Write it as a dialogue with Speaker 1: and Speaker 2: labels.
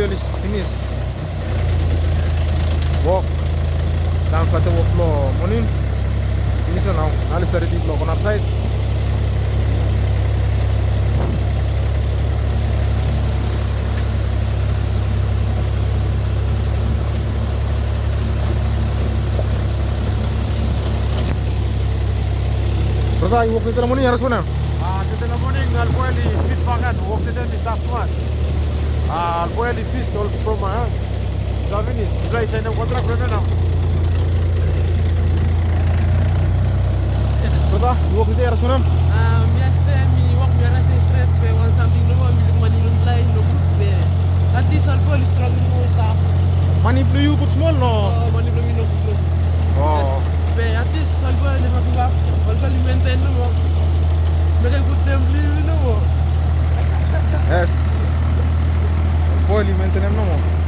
Speaker 1: ele sinis. Walk. Dan fate walk floor morning. Ini so now. Now start the block on our side. Brother, you walk into the morning, harus mana?
Speaker 2: Today in the morning, I'll boil the feet back and walk to them in that one. I'll boil the feet all from my hand. Davin is dry, I know what I'm going to now.
Speaker 1: Brother, you walk into harus mana?
Speaker 3: Yesterday, me walk me around straight, but want something no more, me money no lie, no group. At least I'll boil strong no stuff.
Speaker 1: Money blue you put small no?
Speaker 3: Money no me no group.
Speaker 1: Oh.
Speaker 3: But at least I'll boil the makuba, I'll boil the maintain no more. Make a good time live no more.
Speaker 1: Yes. Boy, you maintain them no more.